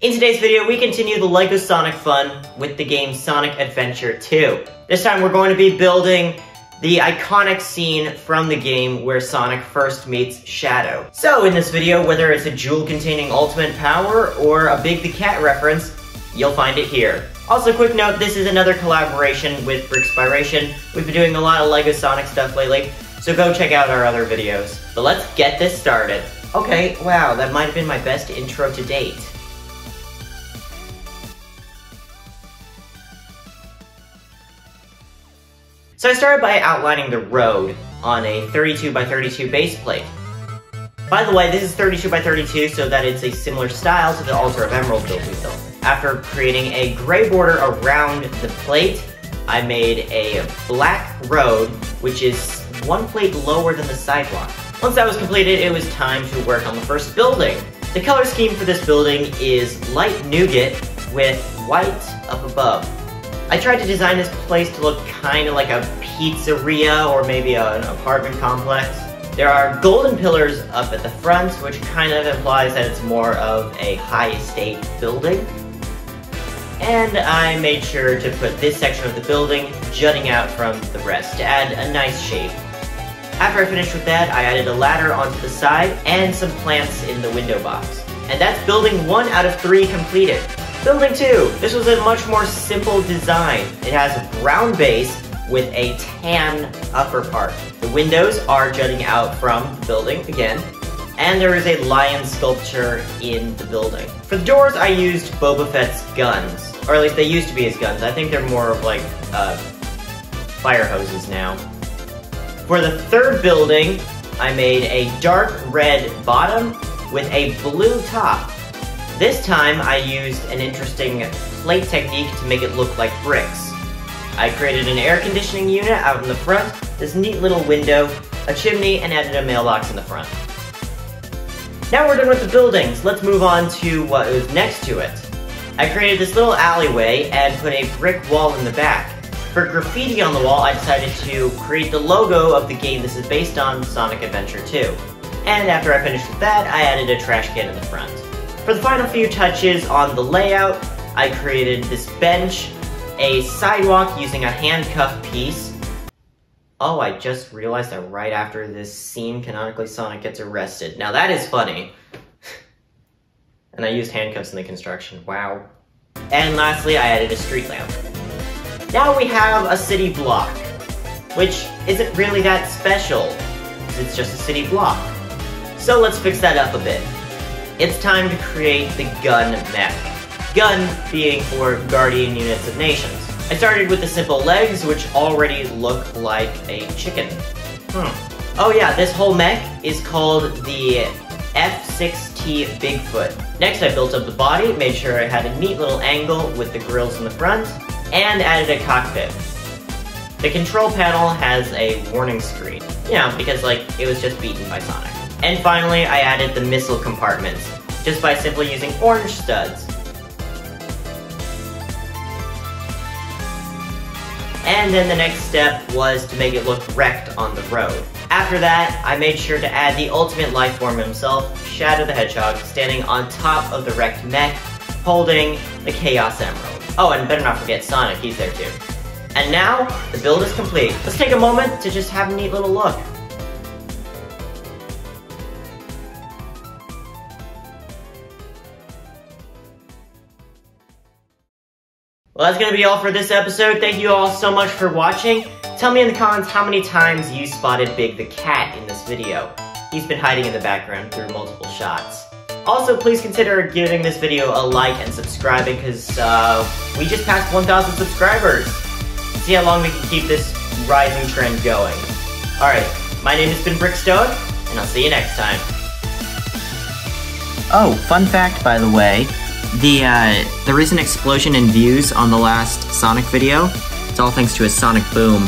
In today's video, we continue the LEGO Sonic fun with the game Sonic Adventure 2. This time we're going to be building the iconic scene from the game where Sonic first meets Shadow. So in this video, whether it's a jewel containing ultimate power or a Big the Cat reference, you'll find it here. Also, quick note, this is another collaboration with Brickstoic. We've been doing a lot of LEGO Sonic stuff lately, so go check out our other videos. But let's get this started. Okay, wow, that might have been my best intro to date. So I started by outlining the road on a 32 by 32 base plate. By the way, this is 32 by 32 so that it's a similar style to the Altar of Emerald build we built. After creating a gray border around the plate, I made a black road, which is one plate lower than the sidewalk. Once that was completed, it was time to work on the first building. The color scheme for this building is light nougat with white up above. I tried to design this place to look kind of like a pizzeria or maybe an apartment complex. There are golden pillars up at the front, which kind of implies that it's more of a high estate building. And I made sure to put this section of the building jutting out from the rest to add a nice shape. After I finished with that, I added a ladder onto the side and some plants in the window box. And that's building 1 out of 3 completed. Building 2. This was a much more simple design. It has a brown base with a tan upper part. The windows are jutting out from the building again, and there is a lion sculpture in the building. For the doors, I used Boba Fett's guns, or at least they used to be his guns. I think they're more of like fire hoses now. For the third building, I made a dark red bottom with a blue top. This time, I used an interesting plate technique to make it look like bricks. I created an air conditioning unit out in the front, this neat little window, a chimney, and added a mailbox in the front. Now we're done with the buildings, let's move on to what was next to it. I created this little alleyway and put a brick wall in the back. For graffiti on the wall, I decided to create the logo of the game this is based on, Sonic Adventure 2. And after I finished with that, I added a trash can in the front. For the final few touches on the layout, I created this bench, a sidewalk using a handcuff piece. Oh, I just realized that right after this scene, canonically Sonic gets arrested. Now that is funny. And I used handcuffs in the construction, wow. And lastly, I added a street lamp. Now we have a city block, which isn't really that special, because it's just a city block. So let's fix that up a bit. It's time to create the G.U.N mech. G.U.N being for Guardian Units of Nations. I started with the simple legs, which already look like a chicken. Oh yeah, this whole mech is called the F6T Bigfoot. Next, I built up the body, made sure it had a neat little angle with the grills in the front, and added a cockpit. The control panel has a warning screen. You know, because like, it was just beaten by Sonic. And finally, I added the missile compartments, just by simply using orange studs. And then the next step was to make it look wrecked on the road. After that, I made sure to add the ultimate life form himself, Shadow the Hedgehog, standing on top of the wrecked mech, holding the Chaos Emerald. Oh, and better not forget Sonic, he's there too. And now, the build is complete. Let's take a moment to just have a neat little look. Well, that's going to be all for this episode. Thank you all so much for watching. Tell me in the comments how many times you spotted Big the Cat in this video. He's been hiding in the background through multiple shots. Also, please consider giving this video a like and subscribing, because we just passed 1,000 subscribers. Let's see how long we can keep this rising trend going. Alright, my name has been Brickstoic, and I'll see you next time. Oh, fun fact, by the way. The recent explosion in views on the last Sonic video, it's all thanks to a sonic boom.